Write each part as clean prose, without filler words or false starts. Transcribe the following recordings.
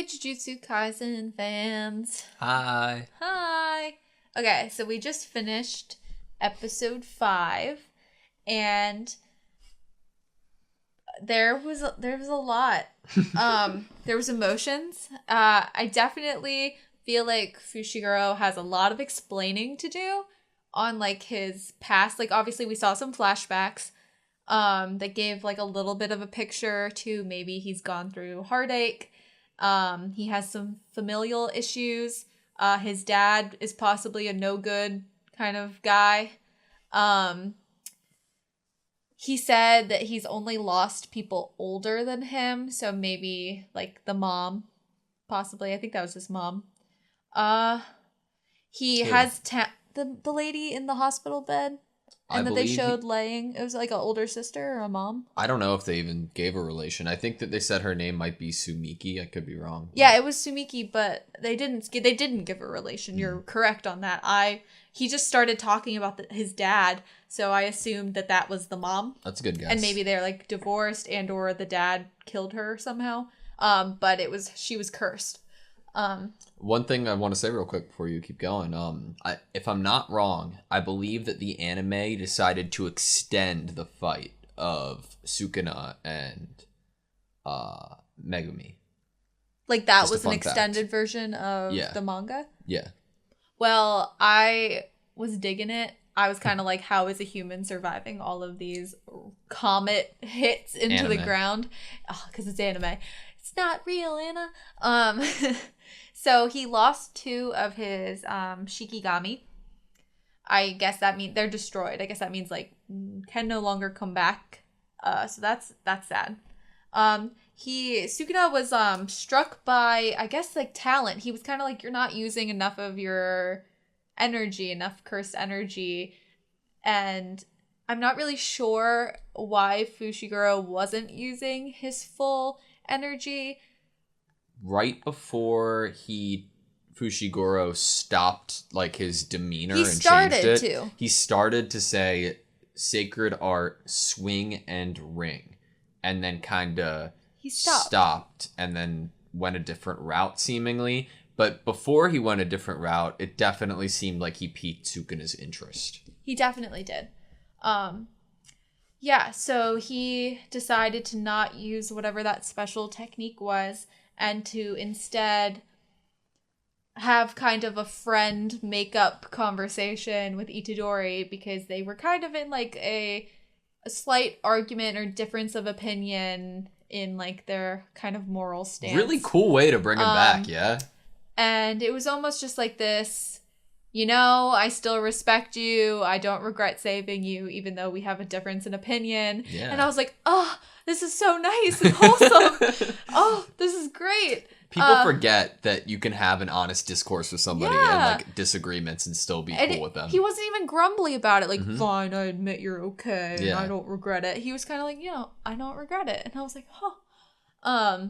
Hi, Jujutsu Kaisen fans. Hi. Hi. Okay, so we just finished episode 5, and there was a lot. There was emotions. I definitely feel like Fushiguro has a lot of explaining to do on like his past. Like obviously we saw some flashbacks that gave like a little bit of a picture to maybe he's gone through heartache. He has some familial issues. His dad is possibly a no good kind of guy. He said that he's only lost people older than him, so maybe like the mom, possibly. I think that was his mom. He has the lady in the hospital bed, and that they showed laying. It was like an older sister or a mom. I don't know if they even gave a relation. I think that they said her name might be Sumiki. I could be wrong. Yeah, it was Sumiki, but they didn't give a relation. You're correct on that. He just started talking about his dad, so I assumed that was the mom. That's a good guess. And maybe they're like divorced and or the dad killed her somehow. But she was cursed. One thing I want to say real quick before you keep going. If I'm not wrong, I believe that the anime decided to extend the fight of Sukuna and Megumi. Like that was an extended version of the manga? Yeah. Well, I was digging it. I was kind of like, how is a human surviving all of these comet hits into the ground? Oh, because it's anime. It's not real, Anna. So he lost 2 of his Shikigami. I guess that means they're destroyed. I guess that means like can no longer come back. So that's sad. Sukuna was struck by, I guess, like talent. He was kind of like, you're not using enough of your energy, enough cursed energy. And I'm not really sure why Fushiguro wasn't using his full energy. Right before Fushiguro stopped like his demeanor and changed it. He started to say sacred art, swing and ring. And then kind of he stopped and then went a different route seemingly. But before he went a different route, it definitely seemed like he piqued Sukuna's interest. He definitely did. Yeah, so he decided to not use whatever that special technique was and to instead have kind of a friend make-up conversation with Itadori because they were kind of in like a slight argument or difference of opinion in like their kind of moral stance. Really cool way to bring him back, yeah? And it was almost just like this, I still respect you. I don't regret saving you, even though we have a difference in opinion. Yeah. And I was like, oh, this is so nice and wholesome. Oh, this is great. People forget that you can have an honest discourse with somebody and like disagreements and still be cool with them. He wasn't even grumbly about it. Like, fine, I admit you're okay. Yeah. And I don't regret it. He was kind of like, I don't regret it. And I was like, huh.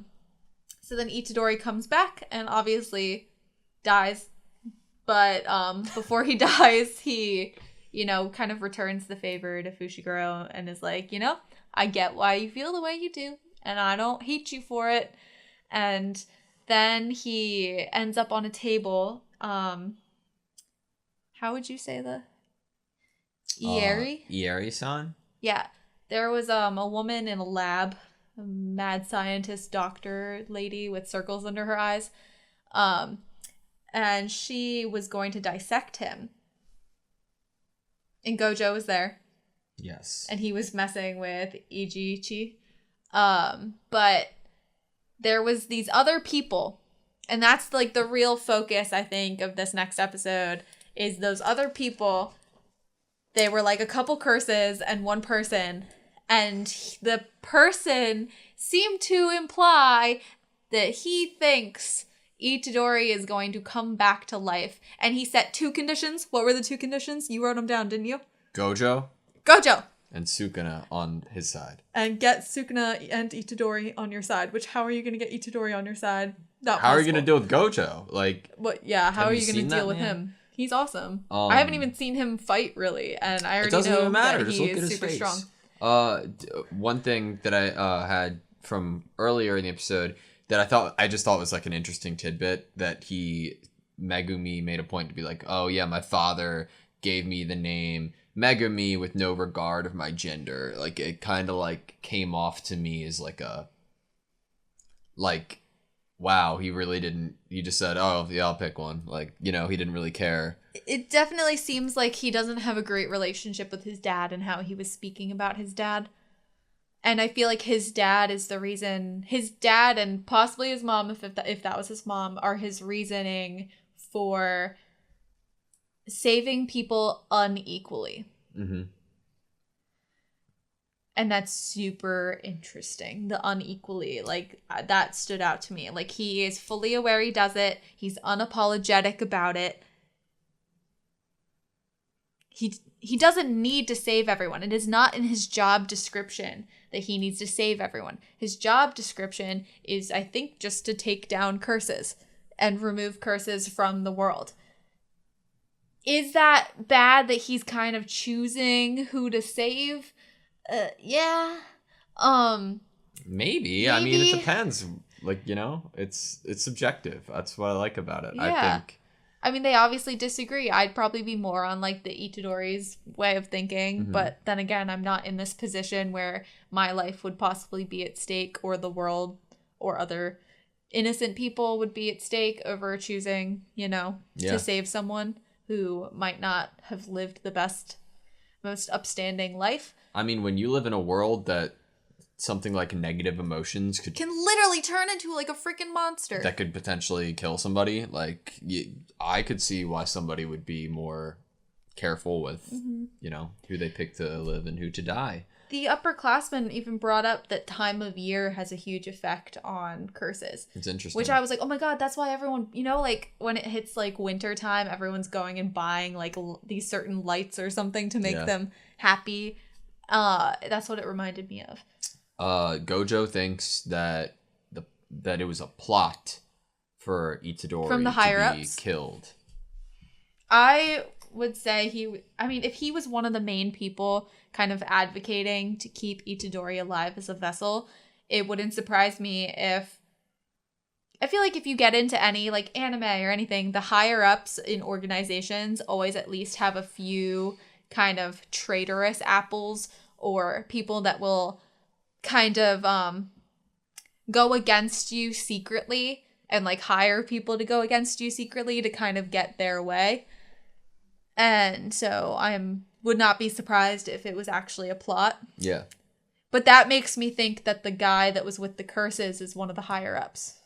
So then Itadori comes back and obviously dies. But before he dies, he, kind of returns the favor to Fushiguro and is like, I get why you feel the way you do. And I don't hate you for it. And then he ends up on a table. How would you say the? Ieri? Ieri-san? Yeah. There was a woman in a lab, a mad scientist doctor lady with circles under her eyes. And she was going to dissect him. And Gojo was there. Yes. And he was messing with Ijiichi. But there was these other people. And that's like the real focus, I think, of this next episode. Is those other people. They were like a couple curses and one person. And the person seemed to imply that he thinks Itadori is going to come back to life. And he set 2 conditions. What were the 2 conditions? You wrote them down, didn't you? Gojo. And Sukuna on his side. And get Sukuna and Itadori on your side. Which, how are you going to get Itadori on your side? How are you going to deal with Gojo? Like, what? Yeah, how are you going to deal with him? He's awesome. I haven't even seen him fight, really. And I already know that he is super strong. One thing that I had from earlier in the episode, that I just thought was like an interesting tidbit that Megumi made a point to be like, oh yeah, my father gave me the name Megumi with no regard of my gender. Like it kind of like came off to me as like wow, he really didn't, he just said, oh yeah, I'll pick one. Like, he didn't really care. It definitely seems like he doesn't have a great relationship with his dad and how he was speaking about his dad. And I feel like his dad is the reason, his dad and possibly his mom, if that was his mom, are his reasoning for saving people unequally. Mm-hmm. And that's super interesting. The unequally, like, that stood out to me. Like, he is fully aware he does it. He's unapologetic about it. He doesn't need to save everyone. It is not in his job description that he needs to save everyone. His job description is, I think, just to take down curses and remove curses from the world. Is that bad that he's kind of choosing who to save? Yeah. Maybe. I mean, it depends. Like, it's subjective. That's what I like about it. Yeah. I mean, they obviously disagree. I'd probably be more on, like, the Itadori's way of thinking. Mm-hmm. But then again, I'm not in this position where my life would possibly be at stake, or the world or other innocent people would be at stake over choosing, to save someone who might not have lived the best, most upstanding life. I mean, when you live in a world that something like negative emotions can literally turn into like a freaking monster that could potentially kill somebody, like, I could see why somebody would be more careful with, who they pick to live and who to die. The upperclassmen even brought up that time of year has a huge effect on curses. It's interesting. Which I was like, oh my god, that's why everyone, like, when it hits, like, winter time, everyone's going and buying, like, these certain lights or something to make them happy. That's what it reminded me of. Gojo thinks that it was a plot for Itadori from the higher be killed. I would say if he was one of the main people kind of advocating to keep Itadori alive as a vessel, it wouldn't surprise me if, I feel like if you get into any, like, anime or anything, the higher ups in organizations always at least have a few kind of traitorous apples, or people that will kind of go against you secretly and, like, hire people to go against you secretly to kind of get their way. And so would not be surprised if it was actually a plot. Yeah. But that makes me think that the guy that was with the curses is one of the higher ups.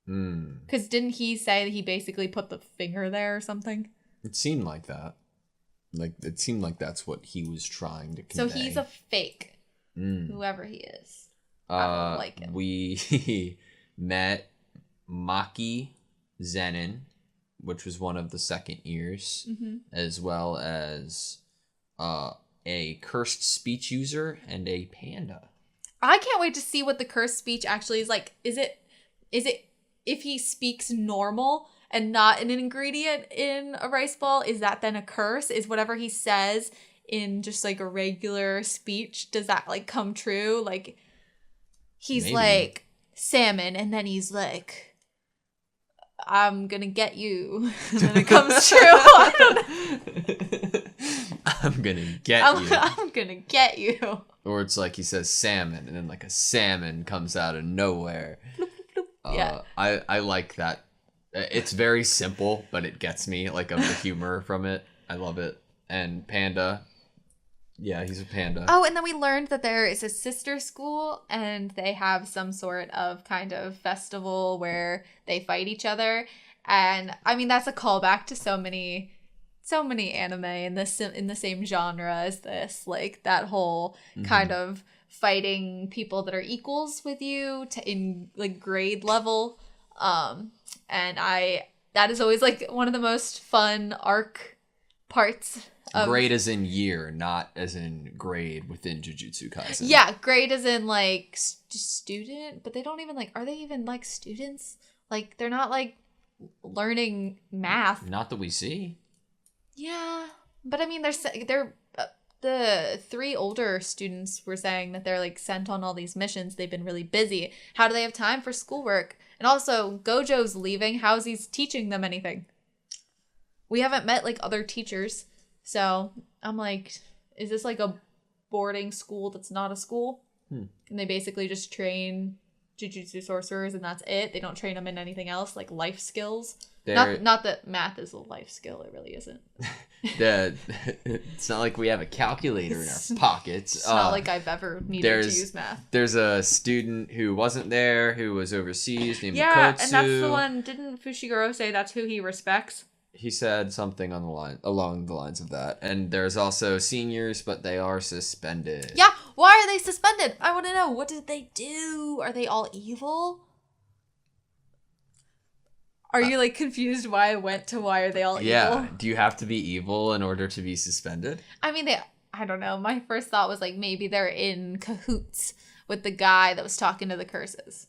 Because didn't he say that he basically put the finger there or something? It seemed like that. Like, it seemed like that's what he was trying to convey. So he's a fake. Whoever he is. I don't like him. We met Maki Zenin, which was one of the second years, as well as a cursed speech user and a panda. I can't wait to see what the cursed speech actually is like. Is it if he speaks normal and not an ingredient in a rice ball, is that then a curse? Is whatever he says in just, like, a regular speech, does that, like, come true? Like, he's maybe, like, salmon, and then he's like, I'm gonna get you. And then it comes true. I don't know. I'm gonna get you. I'm gonna get you. Or it's like he says salmon, and then, like, a salmon comes out of nowhere. Yeah. I like that. It's very simple, but it gets me, like, of the humor from it. I love it. And panda. Yeah, he's a panda. Oh, and then we learned that there is a sister school, and they have some sort of kind of festival where they fight each other. And I mean, that's a callback to so many anime in the same genre as this. Like, that whole kind of fighting people that are equals with you in, like, grade level. And that is always, like, one of the most fun arc parts. Grade as in year, not as in grade within Jujutsu Kaisen. Yeah, grade as in, like, student, but they don't even, like, are they even, like, students? Like, they're not, like, learning math. Not that we see. Yeah, but I mean, they're the 3 older students were saying that they're like sent on all these missions. They've been really busy. How do they have time for schoolwork? And also, Gojo's leaving. How's he teaching them anything? We haven't met like other teachers. So I'm like, is this like a boarding school that's not a school? And they basically just train jujutsu sorcerers and that's it. They don't train them in anything else, like life skills. Not that math is a life skill. It really isn't. It's not like we have a calculator in our pockets. It's not like I've ever needed to use math. There's a student who wasn't there, who was overseas, named Makotsu. Yeah, and that's the one. Didn't Fushiguro say that's who he respects? He said something along the lines of that. And there's also seniors, but they are suspended. Yeah, why are they suspended? I want to know. What did they do? Are they all evil? Are you like confused why I went to why are they all evil? Yeah. Do you have to be evil in order to be suspended? I mean, I don't know. My first thought was like maybe they're in cahoots with the guy that was talking to the curses.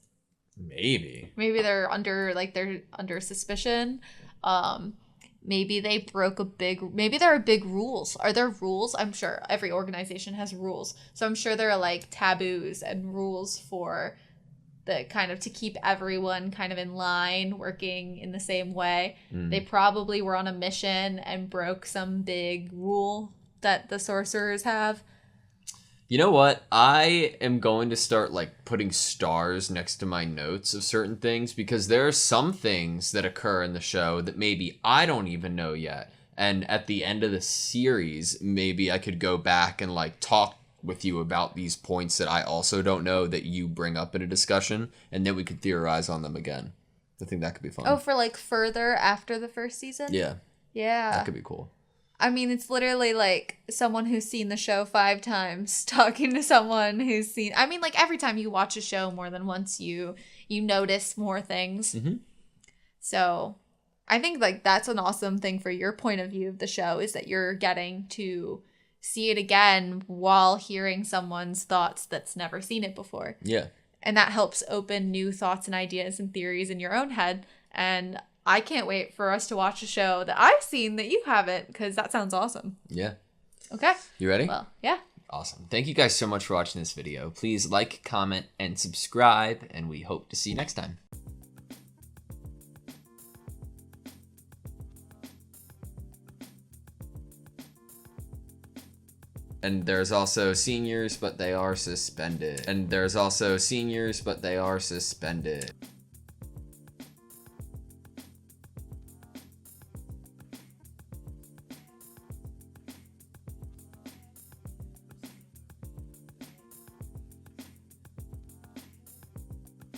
Maybe they're under suspicion. Maybe they broke maybe there are big rules. Are there rules? I'm sure every organization has rules. So I'm sure there are like taboos and rules for the kind of to keep everyone kind of in line, working in the same way. They probably were on a mission and broke some big rule that the sorcerers have. You know what? I am going to start like putting stars next to my notes of certain things because there are some things that occur in the show that maybe I don't even know yet. And at the end of the series, maybe I could go back and like talk with you about these points that I also don't know that you bring up in a discussion, and then we could theorize on them again. I think that could be fun. Oh, for like further after the first season? Yeah. Yeah. That could be cool. I mean, it's literally like someone who's seen the show 5 times talking to someone who's seen... I mean, like every time you watch a show more than once, you notice more things. So I think like that's an awesome thing for your point of view of the show is that you're getting to see it again while hearing someone's thoughts that's never seen it before. Yeah. And that helps open new thoughts and ideas and theories in your own head. And I can't wait for us to watch a show that I've seen that you haven't, because that sounds awesome. Yeah. Okay. You ready? Well, yeah. Awesome. Thank you guys so much for watching this video. Please like, comment, and subscribe, and we hope to see you next time. And there's also seniors, but they are suspended.